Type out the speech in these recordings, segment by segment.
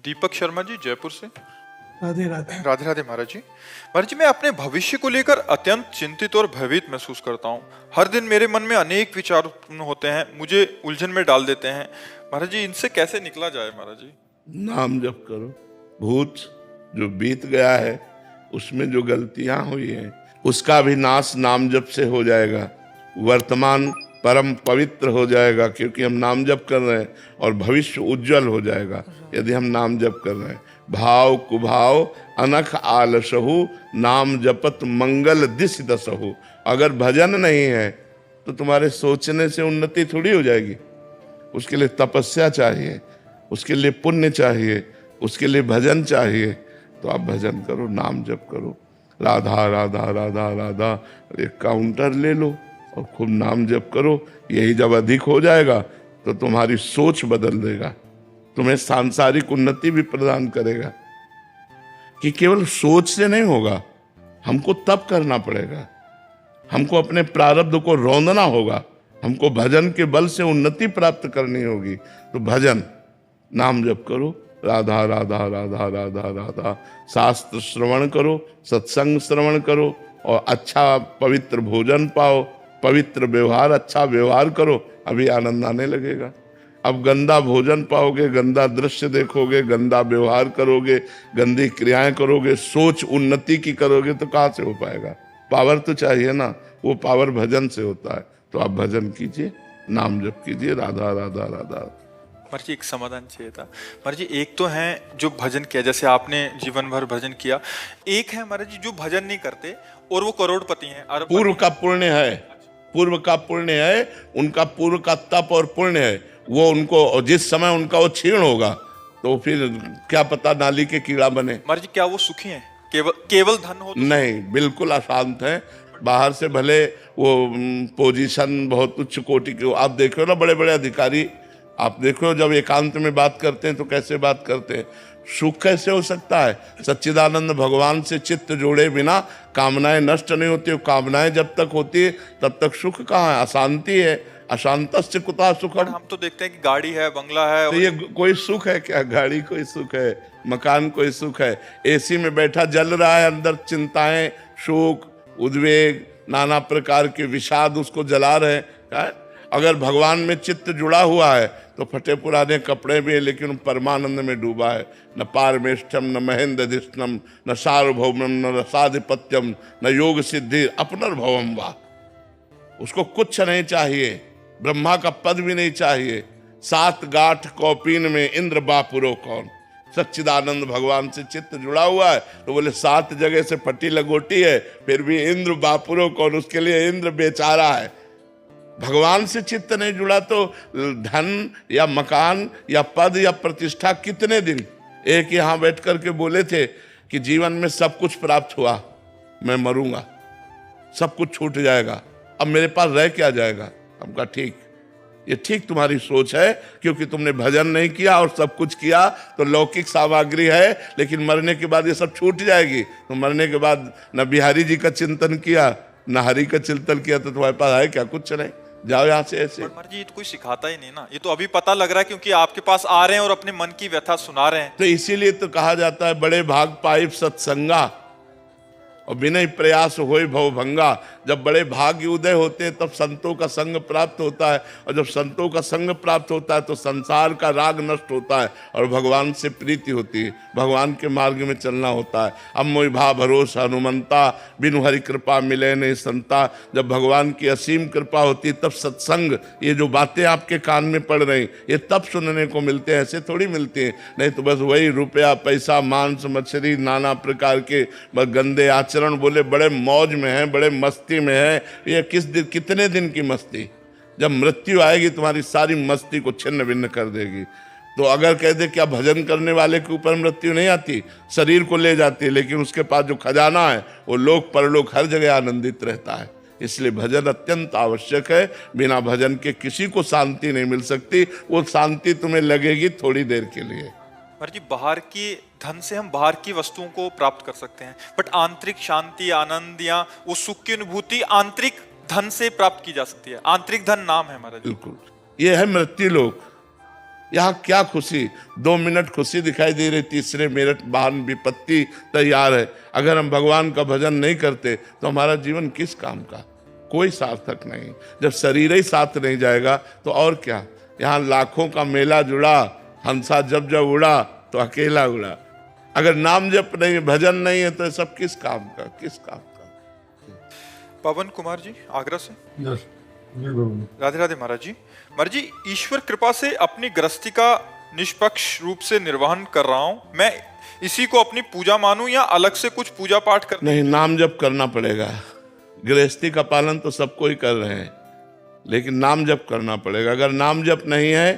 दीपक शर्मा जी, जयपुर से। राधे राधे। राधे राधे महाराज जी। महाराज जी, मैं अपने भविष्य को लेकर अत्यंत चिंतित और भयभीत महसूस करता हूँ। हर दिन मेरे मन में अनेक विचार उत्पन्न होते हैं, मुझे उलझन में डाल देते हैं। महाराज जी, इनसे कैसे निकला जाए महाराज जी? नाम जप करो। भूत जो बीत गया है, उसमें जो गलतियां हुई हैं, उसका भी नाश नाम जप से हो जाएगा। वर्तमान परम पवित्र हो जाएगा, क्योंकि हम नाम जप कर रहे हैं, और भविष्य उज्जवल हो जाएगा यदि हम नाम जप कर रहे हैं। भाव कुभाव अनख आलसहु, नाम जपत मंगल दिस दसहु। अगर भजन नहीं है तो तुम्हारे सोचने से उन्नति थोड़ी हो जाएगी। उसके लिए तपस्या चाहिए, उसके लिए पुण्य चाहिए, उसके लिए भजन चाहिए। तो आप भजन करो, नाम जप करो, राधा राधा राधा राधा। एक काउंटर ले लो और खूब नाम जप करो। यही जब अधिक हो जाएगा तो तुम्हारी सोच बदल देगा, तुम्हें सांसारिक उन्नति भी प्रदान करेगा। कि केवल सोच से नहीं होगा, हमको तप करना पड़ेगा, हमको अपने प्रारब्ध को रौंदना होगा, हमको भजन के बल से उन्नति प्राप्त करनी होगी। तो भजन, नाम जप करो, राधा राधा राधा राधा राधा। शास्त्र श्रवण करो, सत्संग श्रवण करो, और अच्छा पवित्र भोजन पाओ, पवित्र व्यवहार, अच्छा व्यवहार करो, अभी आनंद आने लगेगा। अब गंदा भोजन पाओगे, गंदा दृश्य देखोगे, गंदा व्यवहार करोगे, गंदी क्रियाएं करोगे, सोच उन्नति की करोगे, तो कहाँ से हो पाएगा? पावर तो चाहिए ना, वो पावर भजन से होता है। तो आप भजन कीजिए, नाम जप कीजिए, राधा राधा राधा। महाराज जी, एक समाधान चाहिए था। महाराज जी, एक तो है जो भजन किया, जैसे आपने जीवन भर भजन किया। एक है महाराज जी जो भजन नहीं करते और वो करोड़पति हैं, अरबपति पूर्व का पुण्य है, पूर्व का पुण्य है, उनका पूर्व का तप और पुण्य है। वो उनको जिस समय उनका वो क्षीण होगा तो फिर क्या पता नाली के कीड़ा बने। महाराज जी, क्या वो सुखी हैं? केवल धन हो तो? नहीं, बिल्कुल अशांत है। बाहर से भले वो पोजीशन बहुत उच्च कोटि के, आप देखो ना बड़े बड़े अधिकारी, आप देखो जब एकांत में बात करते हैं तो कैसे बात करते हैं। सुख कैसे हो सकता है? सच्चिदानंद भगवान से चित्त जोड़े बिना कामनाएं नष्ट नहीं होती। कामनाएं जब तक होती है तब तक सुख कहाँ है? अशांति है। अशांतस्य कुतः सुखम। हम तो देखते हैं कि गाड़ी है, बंगला है, तो ये कोई सुख है क्या? गाड़ी कोई सुख है? मकान कोई सुख है? एसी में बैठा जल रहा है, अंदर चिंताएं, शोक, उद्वेग, नाना प्रकार के विषाद उसको जला रहे हैं। अगर भगवान में चित्त जुड़ा हुआ है तो फटे पुराने कपड़े भी है, लेकिन परमानंद में डूबा है। न पारमेष्ठम, न महेंद्रधिष्ठम, न सार्वभौमम, न रसाधिपत्यम, न योग सिद्धि अपनर्भवम वा। उसको कुछ नहीं चाहिए, ब्रह्मा का पद भी नहीं चाहिए। 7 गांठ कौपीन में इंद्र बापुरो कौन। सच्चिदानंद भगवान से चित्त जुड़ा हुआ है तो बोले 7 जगह से फटी लगोटी है, फिर भी इंद्र बापुरो कौन। उसके लिए इंद्र बेचारा है। भगवान से चित्त नहीं जुड़ा तो धन या मकान या पद या प्रतिष्ठा कितने दिन। एक यहाँ बैठ करके बोले थे कि जीवन में सब कुछ प्राप्त हुआ, मैं मरूंगा, सब कुछ छूट जाएगा, अब मेरे पास रह क्या जाएगा? हम कहा ठीक, ये ठीक तुम्हारी सोच है, क्योंकि तुमने भजन नहीं किया और सब कुछ किया तो लौकिक सामग्री है, लेकिन मरने के बाद ये सब छूट जाएगी। तो मरने के बाद न बिहारी जी का चिंतन किया, न हरि का चिंतन किया, तो तुम्हारे पास है क्या? कुछ नहीं। जाओ यहाँ से ऐसे। महाराज जी, ये तो कोई सिखाता ही नहीं ना, ये तो अभी पता लग रहा है क्योंकि आपके पास आ रहे हैं और अपने मन की व्यथा सुना रहे हैं। तो इसीलिए तो कहा जाता है बड़े भाग पाइप सत्संगा और बिना प्रयास होए भवभंगा। जब बड़े भाग्य उदय होते हैं तब संतों का संग प्राप्त होता है, और जब संतों का संग प्राप्त होता है तो संसार का राग नष्ट होता है और भगवान से प्रीति होती है, भगवान के मार्ग में चलना होता है। अब मोहि भा भरोसा हनुमंता, बिनु हरि कृपा मिले नहीं संता। जब भगवान की असीम कृपा होती है तब सत्संग, ये जो बातें आपके कान में पड़ रही, ये तब सुनने को मिलते हैं, ऐसे थोड़ी मिलते हैं। नहीं तो बस वही रुपया पैसा मांस मछली नाना प्रकार के बस गंदे आचरण, बोले बड़े मौज में है, बड़े मस्ती में है। ये कितने दिन की मस्ती? जब मृत्यु आएगी तुम्हारी सारी मस्ती को छिन्न भिन्न कर देगी। तो अगर कह दे क्या भजन करने वाले के ऊपर मृत्यु नहीं आती, शरीर को ले जाती है, लेकिन उसके पास जो खजाना है वो लोक परलोक हर जगह आनंदित रहता है। इसलिए भजन अत्यंत आवश्यक है। बिना भजन के किसी को शांति नहीं मिल सकती। वो शांति तुम्हें लगेगी थोड़ी देर के लिए। महाराज जी, बाहर की धन से हम बाहर की वस्तुओं को प्राप्त कर सकते हैं, बट आंतरिक शांति, आनंद या वो सुख की अनुभूति आंतरिक धन से प्राप्त की जा सकती है। आंतरिक धन नाम है महाराज। बिल्कुल, ये है मृत्यु लोक। यहाँ क्या खुशी, 2 मिनट खुशी दिखाई दे रही, तीसरे मिनट महान विपत्ति तैयार है। अगर हम भगवान का भजन नहीं करते तो हमारा जीवन किस काम का, कोई सार्थक नहीं। जब शरीर ही साथ नहीं जाएगा तो और क्या। यहाँ लाखों का मेला जुड़ा, हंसा जब जब उड़ा तो अकेला उड़ा। अगर नाम जप नहीं, भजन नहीं है तो सब किस काम का, किस काम का। पवन कुमार जी आगरा से। राधे राधे महाराज जी। महाराज जी, ईश्वर कृपा से अपनी गृहस्थी का निष्पक्ष रूप से निर्वहन कर रहा हूँ। मैं इसी को अपनी पूजा मानूं या अलग से कुछ पूजा पाठ कर? नहीं, नाम जप करना पड़ेगा। गृहस्थी का पालन तो सबको ही कर रहे हैं, लेकिन नाम जप करना पड़ेगा। अगर नाम जप नहीं है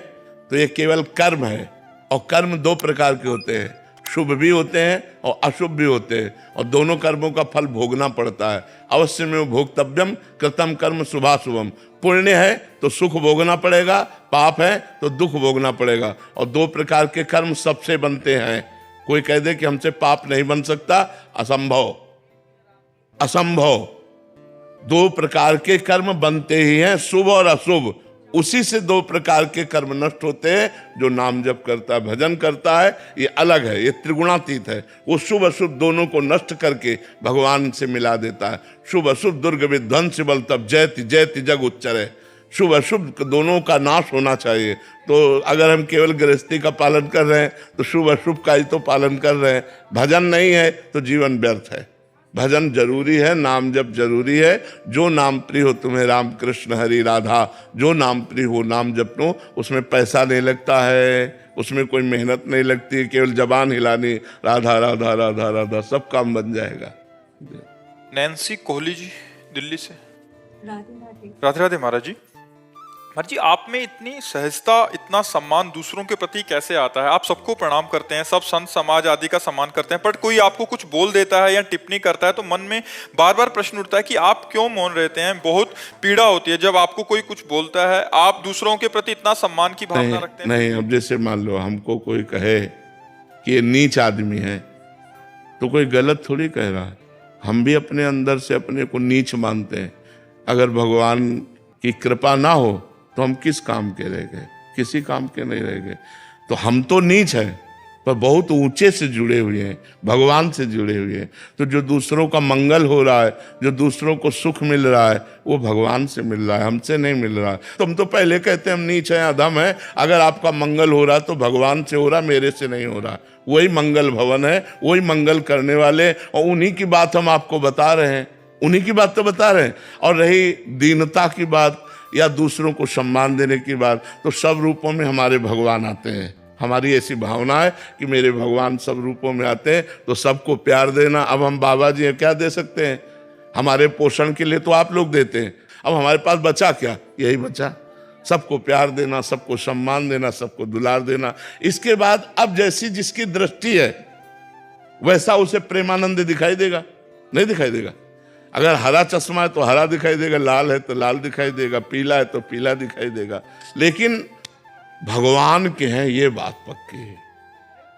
तो ये केवल कर्म है, और कर्म 2 प्रकार के होते हैं, शुभ भी होते हैं और अशुभ भी होते हैं, और दोनों कर्मों का फल भोगना पड़ता है। अवश्य में भोक्तव्यम कृतम कर्म शुभाशुभम। पुण्य है तो सुख भोगना पड़ेगा, पाप है तो दुख भोगना पड़ेगा। और 2 प्रकार के कर्म सबसे बनते हैं। कोई कह दे कि हमसे पाप नहीं बन सकता, असंभव, असंभव। 2 प्रकार के कर्म बनते ही हैं, शुभ और अशुभ। उसी से 2 प्रकार के कर्म नष्ट होते हैं। जो नाम जप करता है, भजन करता है, ये अलग है, ये त्रिगुणातीत है। वो शुभ अशुभ दोनों को नष्ट करके भगवान से मिला देता है। शुभ अशुभ दुर्ग विध्वंस बल तब जयति जयति जग उच्चरे। शुभ अशुभ दोनों का नाश होना चाहिए। तो अगर हम केवल गृहस्थी का पालन कर रहे हैं तो शुभ अशुभ का ही तो पालन कर रहे हैं। भजन नहीं है तो जीवन व्यर्थ है। भजन जरूरी है, नाम जप जरूरी है। जो नाम प्रिय हो तुम्हें राम कृष्ण हरि राधा, जो नाम प्रिय हो नाम जप लो। उसमें पैसा नहीं लगता है, उसमें कोई मेहनत नहीं लगती, केवल जबान हिलानी, राधा राधा राधा राधा, सब काम बन जाएगा। नैन्सी कोहली जी दिल्ली से। राधे राधे। राधे राधे महाराज जी। महाराज जी, आप में इतनी सहजता, इतना सम्मान दूसरों के प्रति कैसे आता है? आप सबको प्रणाम करते हैं, सब संत समाज आदि का सम्मान करते हैं, पर कोई आपको कुछ बोल देता है या टिप्पणी करता है तो मन में बार बार प्रश्न उठता है कि आप क्यों मौन रहते हैं। बहुत पीड़ा होती है जब आपको कोई कुछ बोलता है। आप दूसरों के प्रति इतना सम्मान की भावना रखते हैं? नहीं, अब जैसे मान लो हमको कोई कहे कि ये नीच आदमी है तो कोई गलत थोड़ी कह रहा है। हम भी अपने अंदर से अपने को नीच मानते हैं। अगर भगवान की कृपा ना हो तो हम किस काम के रह गए, किसी काम के नहीं रह गए। तो हम तो नीच हैं पर बहुत ऊंचे से जुड़े हुए हैं, भगवान से जुड़े हुए हैं। तो जो दूसरों का मंगल हो रहा है, जो दूसरों को सुख मिल रहा है, वो भगवान से मिल रहा है, हमसे नहीं मिल रहा है। तुम तो पहले कहते हैं हम नीच हैं, अधम हैं। अगर आपका मंगल हो रहा है तो भगवान से हो रहा, मेरे से नहीं हो रहा। वही मंगल भवन है, वही मंगल करने वाले, और उन्हीं की बात हम आपको बता रहे हैं, उन्हीं की बात तो बता रहे हैं। और रही दीनता की बात या दूसरों को सम्मान देने की बात, तो सब रूपों में हमारे भगवान आते हैं। हमारी ऐसी भावना है कि मेरे भगवान सब रूपों में आते हैं, तो सबको प्यार देना। अब हम बाबा जी क्या दे सकते हैं? हमारे पोषण के लिए तो आप लोग देते हैं। अब हमारे पास बचा क्या? यही बचा, सबको प्यार देना, सबको सम्मान देना, सबको दुलार देना। इसके बाद अब जैसी जिसकी दृष्टि है वैसा उसे प्रेमानंद दिखाई देगा, नहीं दिखाई देगा। अगर हरा चश्मा है तो हरा दिखाई देगा, लाल है तो लाल दिखाई देगा, पीला है तो पीला दिखाई देगा। लेकिन भगवान के हैं, ये बात पक्की है।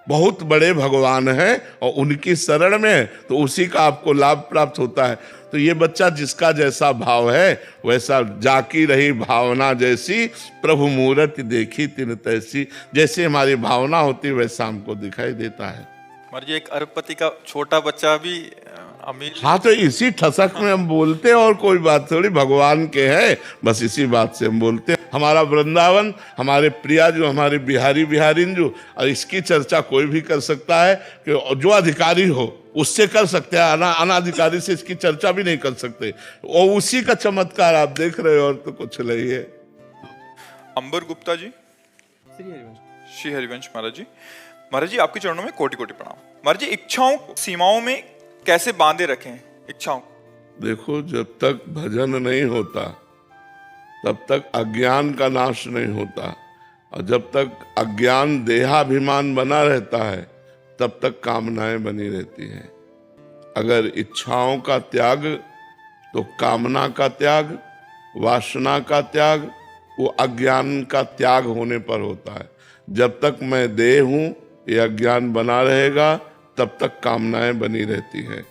बहुत बड़े भगवान हैं और उनकी शरण में है तो उसी का आपको लाभ प्राप्त होता है। तो ये बच्चा जिसका जैसा भाव है वैसा, जाकी रही भावना जैसी, प्रभु मूरत देखी तिन तैसी। जैसे हमारी भावना होती वैसा हमको दिखाई देता है। महाराज जी, एक अरबपति का छोटा बच्चा भी अमीर। हाँ, तो इसी ठसक में हम बोलते हैं, और कोई बात थोड़ी। भगवान के हैं, बस इसी बात से हम बोलते हैं। हमारा वृंदावन, हमारे प्रिया जो, हमारे बिहारी बिहारिन जो, और इसकी चर्चा कोई भी कर सकता है कि जो अधिकारी हो उससे कर सकते हैं, अनाधिकारी से इसकी चर्चा भी नहीं कर सकते। और उसी का चमत्कार आप देख रहे हो, और तो कुछ नहीं है। अंबर गुप्ता जी। श्री हरिवंश महाराज जी। महाराज जी, आपके चरणों में कोटि कोटि प्रणाम। महाराज जी, इच्छाओं सीमाओं में कैसे बांधे रखें इच्छाओं? देखो, जब तक भजन नहीं होता तब तक अज्ञान का नाश नहीं होता, और जब तक अज्ञान देहाभिमान बना रहता है तब तक कामनाएं बनी रहती हैं। अगर इच्छाओं का त्याग, तो कामना का त्याग, वासना का त्याग, वो अज्ञान का त्याग होने पर होता है। जब तक मैं देह हूं, ये अज्ञान बना रहेगा, तब तक कामनाएं बनी रहती हैं।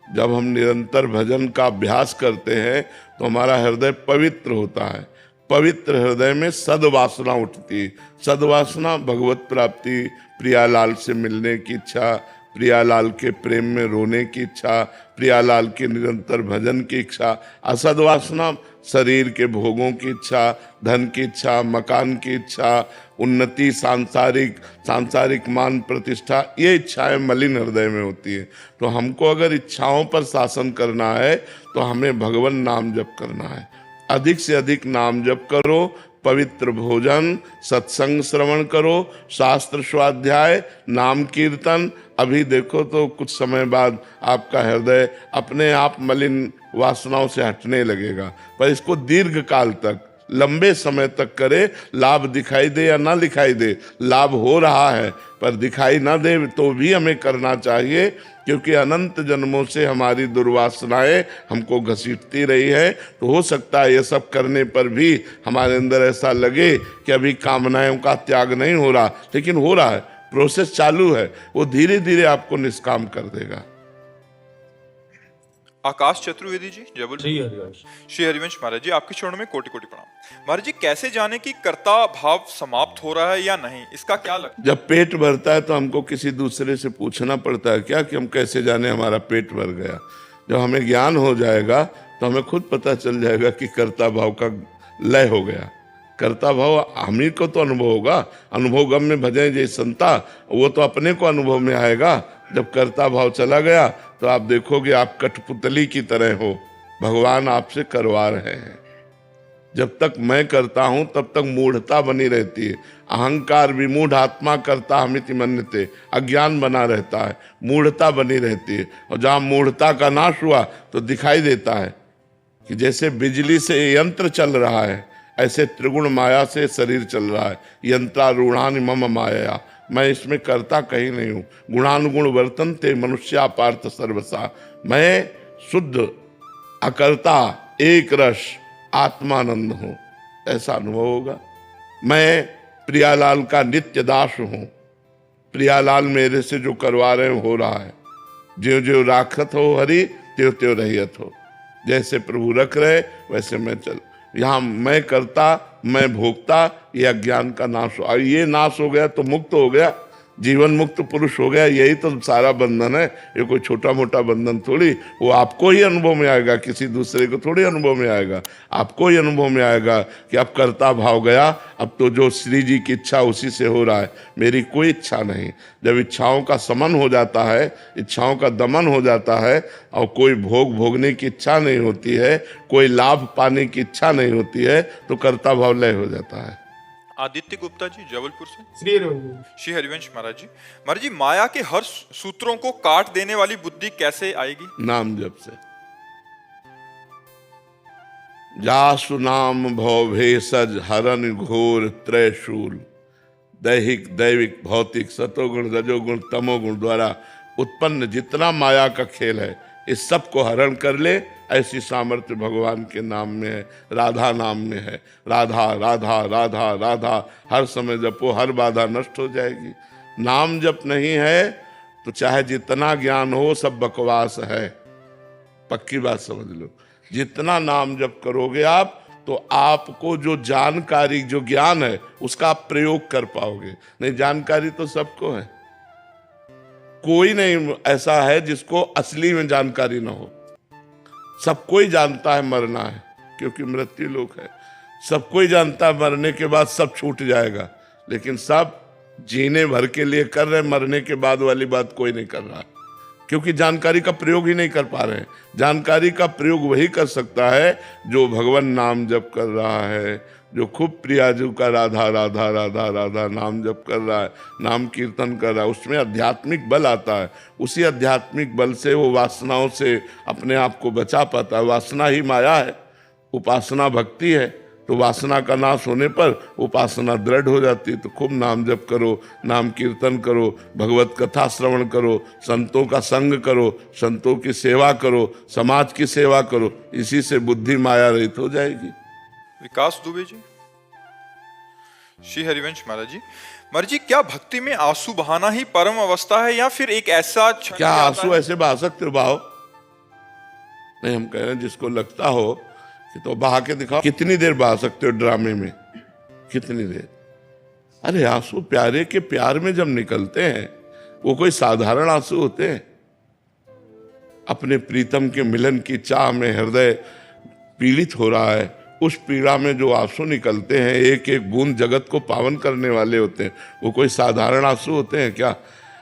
जब हम निरंतर भजन का अभ्यास करते हैं तो हमारा हृदय पवित्र होता है। पवित्र हृदय में सद्वासना उठती। सद्वासना भगवत प्राप्ति, प्रियालाल से मिलने की इच्छा, प्रियालाल के प्रेम में रोने की इच्छा, प्रियालाल के निरंतर भजन की इच्छा। असद्वासना शरीर के भोगों की इच्छा, धन की इच्छा, मकान की इच्छा, उन्नति, सांसारिक मान प्रतिष्ठा, ये इच्छाएं मलिन हृदय में होती है। तो हमको अगर इच्छाओं पर शासन करना है तो हमें भगवान नाम जप करना है। अधिक से अधिक नाम जप करो, पवित्र भोजन, सत्संग श्रवण करो, शास्त्र स्वाध्याय, नाम कीर्तन। अभी देखो तो कुछ समय बाद आपका हृदय अपने आप मलिन वासनाओं से हटने लगेगा, पर इसको दीर्घ काल तक, लंबे समय तक करे। लाभ दिखाई दे या ना दिखाई दे, लाभ हो रहा है पर दिखाई ना दे तो भी हमें करना चाहिए, क्योंकि अनंत जन्मों से हमारी दुर्वासनाएं हमको घसीटती रही है। तो हो सकता है ये सब करने पर भी हमारे अंदर ऐसा लगे कि अभी कामनाओं का त्याग नहीं हो रहा, लेकिन हो रहा है, प्रोसेस चालू है। वो धीरे धीरे आपको निष्काम कर देगा। आकाश चतुर्वेदी जी, जबलपुर। श्री हरिवंश महाराज जी, आपके चरणों में कोटि कोटि प्रणाम। महाराज जी, कैसे जाने कि कर्ता भाव समाप्त हो रहा है या नहीं, इसका क्या लगता है? जब पेट भरता है तो हमको किसी दूसरे से पूछना पड़ता है क्या कि हम कैसे जाने हमारा पेट भर गया। जब हमें ज्ञान हो जाएगा तो हमें खुद पता चल जाएगा कि कर्ता भाव का लय हो गया। कर्ता भाव हम ही को तो अनुभव होगा। अनुभव गम में भजे जय संता, वो तो अपने को अनुभव में आएगा। जब कर्ता भाव चला गया तो आप देखोगे आप कठपुतली की तरह हो, भगवान आपसे करवा रहे हैं। जब तक मैं करता हूं तब तक मूढ़ता बनी रहती है। अहंकार विमूढ़ आत्मा करता हमिति मन्यते, अज्ञान बना रहता है, मूढ़ता बनी रहती है। और जहां मूढ़ता का नाश हुआ तो दिखाई देता है कि जैसे बिजली से यंत्र चल रहा है, ऐसे त्रिगुण माया से शरीर चल रहा है। यंत्रारूढ़ानि मम माया, मैं इसमें करता कहीं नहीं हूँ। गुणानुगुण वर्तन्ते मनुष्या पार्थ सर्वसा, मैं शुद्ध अकर्ता एक रस आत्मानंद हूँ, ऐसा अनुभव होगा। मैं प्रियालाल का नित्य दास हूँ, प्रियालाल मेरे से जो करवा रहे हो रहा है। ज्यों ज्यों राखत हो हरि, त्यों त्यों रहियत हो। जैसे प्रभु रख रहे वैसे मैं चल। यहाँ मैं करता, मैं भोगता, ये अज्ञान का नाश हो। ये नाश हो गया तो मुक्त हो गया, जीवन मुक्त पुरुष हो गया। यही तो सारा बंधन है, ये कोई छोटा मोटा बंधन थोड़ी। वो आपको ही अनुभव में आएगा, किसी दूसरे को थोड़ी अनुभव में आएगा। आपको ही अनुभव में आएगा कि अब कर्ता भाव गया, अब तो जो श्री जी की इच्छा उसी से हो रहा है, मेरी कोई इच्छा नहीं। जब इच्छाओं का समन हो जाता है, इच्छाओं का दमन हो जाता है और कोई भोग भोगने की इच्छा नहीं होती है, कोई लाभ पाने की इच्छा नहीं होती है, तो कर्ता भाव लय हो जाता है। आदित्य गुप्ता जी, जबलपुर से। श्री हरिवंश महाराज जी, महाराज जी, माया के हर सूत्रों को काट देने वाली बुद्धि कैसे आएगी? नाम जप से। जासु नाम भव भेषज हरन घोर त्रयशूल, दैहिक दैविक भौतिक सतोगुण रजोगुण तमोगुण द्वारा उत्पन्न जितना माया का खेल है, इस सब को हरण कर ले। ऐसी सामर्थ्य भगवान के नाम में है, राधा नाम में है। राधा राधा राधा राधा हर समय जपो, हर बाधा नष्ट हो जाएगी। नाम जप नहीं है तो चाहे जितना ज्ञान हो सब बकवास है, पक्की बात समझ लो। जितना नाम जप करोगे आप तो आपको जो जानकारी, जो ज्ञान है, उसका आप प्रयोग कर पाओगे। नहीं, जानकारी तो सबको है, कोई नहीं ऐसा है जिसको असली में जानकारी ना हो। सब कोई जानता है मरना है, क्योंकि मृत्यु लोक है। सब कोई जानता है मरने के बाद सब छूट जाएगा, लेकिन सब जीने भर के लिए कर रहे, मरने के बाद वाली बात कोई नहीं कर रहा, क्योंकि जानकारी का प्रयोग ही नहीं कर पा रहे हैं। जानकारी का प्रयोग वही कर सकता है जो भगवान नाम जप कर रहा है, जो खूब प्रियाजू का राधा राधा राधा राधा नाम जप कर रहा है, नाम कीर्तन कर रहा है। उसमें आध्यात्मिक बल आता है, उसी आध्यात्मिक बल से वो वासनाओं से अपने आप को बचा पाता है। वासना ही माया है, उपासना भक्ति है। तो वासना का नाश होने पर उपासना दृढ़ हो जाती है। तो खूब नाम जप करो, नाम कीर्तन करो, भगवत कथा श्रवण करो, संतों का संग करो, संतों की सेवा करो, समाज की सेवा करो। इसी से बुद्धि माया रहित हो जाएगी। विकास दुबे जी, श्री हरिवंश महाराज जी, महाराज जी, क्या भक्ति में आंसू बहाना ही परम अवस्था है या फिर एक ऐसा क्या आंसू ऐसे बहा सकते हो? बहाओ नहीं। हम कह रहे हैं जिसको लगता हो कि तो बहा के दिखाओ, कितनी देर बहा सकते हो ड्रामे में, कितनी देर। अरे आंसू प्यारे के प्यार में जब निकलते हैं वो कोई साधारण आंसू होते हैं। अपने प्रीतम के मिलन की चाह में हृदय पीड़ित हो रहा है, उस पीड़ा में जो आंसू निकलते हैं एक एक बूंद जगत को पावन करने वाले होते हैं। वो कोई साधारण आंसू होते हैं क्या?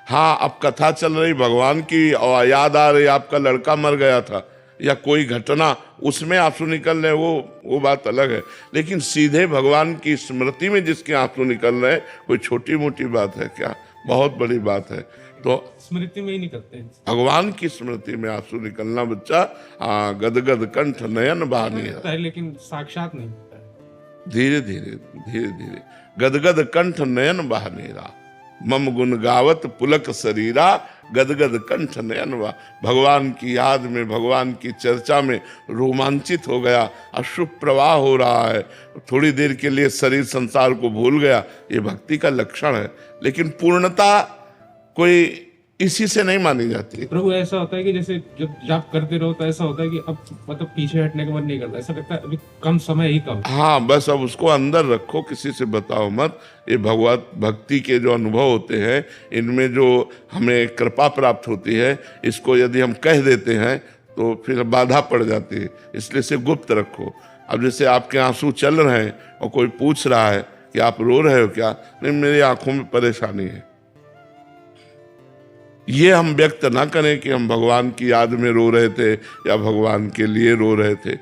हाँ, अब कथा चल रही भगवान की और याद आ रही आपका लड़का मर गया था या कोई घटना, उसमें आंसू निकल रहे, वो बात अलग है। लेकिन सीधे भगवान की स्मृति में जिसके आंसू निकल रहे हैं, कोई छोटी मोटी बात है क्या? बहुत बड़ी बात है। तो स्मृति में ही निकलते हैं, भगवान की स्मृति में आंसू निकलना बच्चा, गदगद कंठ नयन बहानी है, लेकिन साक्षात नहीं होता है। धीरे धीरे धीरे धीरे गदगद कंठ नयन बहानेरा, मम गुण गावत पुलक शरीरा, गदगद कंठ नयन बहा। भगवान की याद में, भगवान की चर्चा में रोमांचित हो गया, अश्रु प्रवाह हो रहा है, थोड़ी देर के लिए शरीर संसार को भूल गया। ये भक्ति का लक्षण है। लेकिन पूर्णता कोई इसी से नहीं मानी जाती। प्रभु ऐसा होता है कि जैसे जब जाप करते रहो तो ऐसा होता है कि अब मतलब पीछे हटने का मन नहीं करता, ऐसा लगता है अभी कम समय ही कम। हाँ, बस अब उसको अंदर रखो, किसी से बताओ मत। ये भगवत भक्ति के जो अनुभव होते हैं, इनमें जो हमें कृपा प्राप्त होती है, इसको यदि हम कह देते हैं तो फिर बाधा पड़ जाती है। इसलिए इसे गुप्त रखो। अब जैसे आपके आंसू चल रहे हैं और कोई पूछ रहा है कि आप रो रहे हो क्या? नहीं, मेरी आंखों में परेशानी है। ये हम व्यक्त ना करें कि हम भगवान की याद में रो रहे थे या भगवान के लिए रो रहे थे।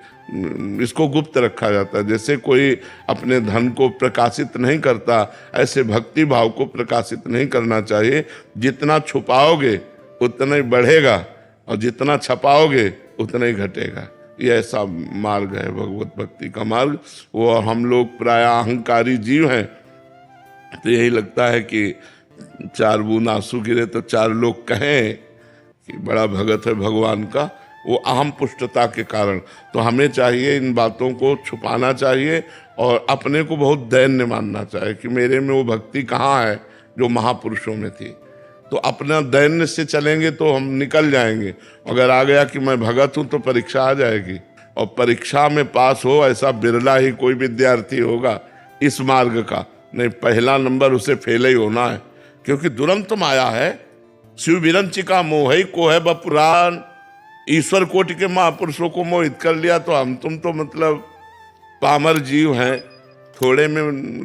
इसको गुप्त रखा जाता है। जैसे कोई अपने धन को प्रकाशित नहीं करता, ऐसे भक्ति भाव को प्रकाशित नहीं करना चाहिए। जितना छुपाओगे उतना ही बढ़ेगा और जितना छपाओगे उतना ही घटेगा। ये ऐसा मार्ग है भगवत भक्ति का मार्ग। वो हम लोग प्राय अहंकारी जीव हैं, तो यही लगता है कि 4 बूंद आंसू गिरे तो 4 लोग कहें कि बड़ा भगत है भगवान का, वो अहम पुष्टता के कारण। तो हमें चाहिए इन बातों को छुपाना चाहिए और अपने को बहुत दैन्य मानना चाहिए कि मेरे में वो भक्ति कहाँ है जो महापुरुषों में थी। तो अपना दैन्य से चलेंगे तो हम निकल जाएंगे। अगर आ गया कि मैं भगत हूँ तो परीक्षा आ जाएगी, और परीक्षा में पास हो ऐसा बिरला ही कोई विद्यार्थी होगा इस मार्ग का। नहीं, पहला नंबर उसे फेल ही होना है, क्योंकि दुरंत माया है। शिव विरंचिका मोहई को है बपुराण। ईश्वर कोटि के महापुरुषों को मोहित कर लिया तो हम तुम तो मतलब पामर जीव हैं, थोड़े में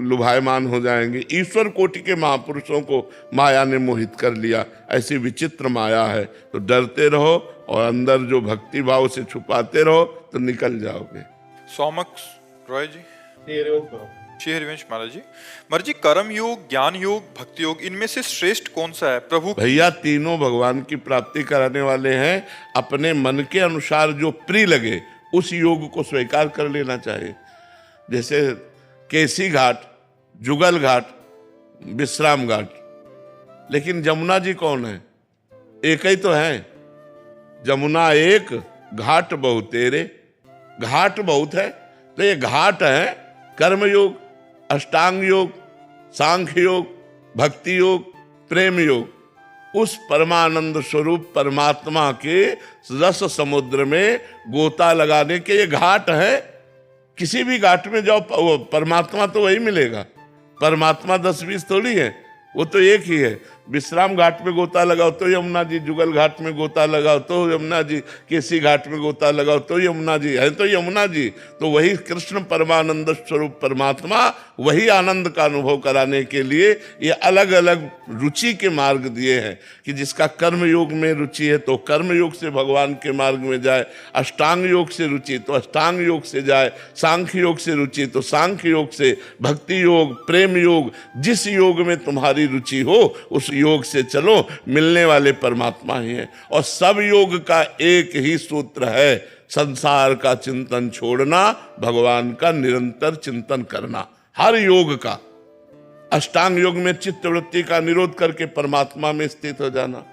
लुभायमान हो जाएंगे। ईश्वर कोटि के महापुरुषों को माया ने मोहित कर लिया। ऐसी विचित्र माया है। तो डरते रहो और अंदर जो भक्ति भाव से छुपाते रहो तो निकल जाओगे। सौमक रॉय जी, श्री हरिवंश महाराज जी। महाराज जी, कर्म योग, ज्ञान योग, भक्ति योग, इनमें से श्रेष्ठ कौन सा है प्रभु? भैया तीनों भगवान की प्राप्ति कराने वाले हैं। अपने मन के अनुसार जो प्रिय लगे उस योग को स्वीकार कर लेना चाहिए। जैसे केसी घाट, जुगल घाट, विश्राम घाट। लेकिन जमुना जी कौन है? एक ही तो है। जमुना एक, घाट बहुत तेरे। घाट बहुत है तो ये घाट है कर्म योग, अष्टांग योग, सांख्य योग, भक्ति योग, प्रेम योग। उस परमानंद स्वरूप परमात्मा के रस समुद्र में गोता लगाने के ये घाट है। किसी भी घाट में जाओ परमात्मा तो वही मिलेगा। परमात्मा 10-20 थोड़ी है, वो तो एक ही है। विश्राम घाट में गोता लगाओ तो यमुना जी, जुगल घाट में गोता लगाओ तो यमुना जी, केसी घाट में गोता लगाओ तो यमुना जी है, तो यमुना जी तो वही कृष्ण परमानंद स्वरूप परमात्मा, वही आनंद का अनुभव कराने के लिए ये अलग अलग रुचि के मार्ग दिए हैं कि जिसका कर्म योग में रुचि है तो कर्म योग से भगवान के मार्ग में जाए, अष्टांग योग से रुचि तो अष्टांग योग से जाए, सांख्य योग से रुचि तो सांख्य योग से, भक्ति योग, प्रेम योग, जिस योग में तुम्हारी रुचि हो उस योग से चलो। मिलने वाले परमात्मा ही है। और सब योग का एक ही सूत्र है, संसार का चिंतन छोड़ना, भगवान का निरंतर चिंतन करना। हर योग का, अष्टांग योग में चित्त वृत्ति का निरोध करके परमात्मा में स्थित हो जाना,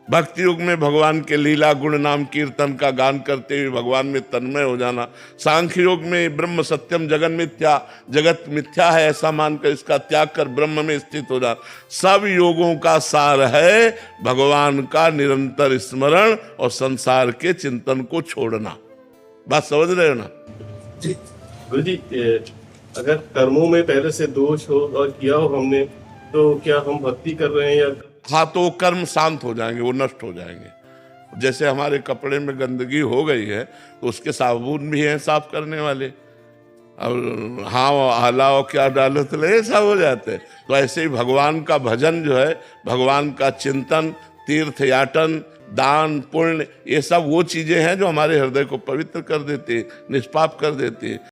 भक्ति योग में भगवान के लीला गुण नाम कीर्तन का गान करते हुए भगवान में तन्मय हो जाना, सांख्य योग में ब्रह्म सत्यम जगन मिथ्या, जगत मिथ्या है ऐसा मानकर इसका त्याग कर ब्रह्म में स्थित हो जाना। सब योगों का सार है भगवान का निरंतर स्मरण और संसार के चिंतन को छोड़ना। बात समझ रहे हो ना? गुरु जी, अगर कर्मों में पहले से दोष हो और किया हो हमने, तो क्या हम भक्ति कर रहे हैं या हाँ, तो वो कर्म शांत हो जाएंगे, वो नष्ट हो जाएंगे। जैसे हमारे कपड़े में गंदगी हो गई है तो उसके साबुन भी हैं साफ करने वाले, और हाँ हलाओ क्या डालो तो ये सब हो जाते हैं। तो ऐसे ही भगवान का भजन जो है, भगवान का चिंतन, तीर्थ याटन, दान पुण्य, ये सब वो चीजें हैं जो हमारे हृदय को पवित्र कर देती है, निष्पाप कर देती है।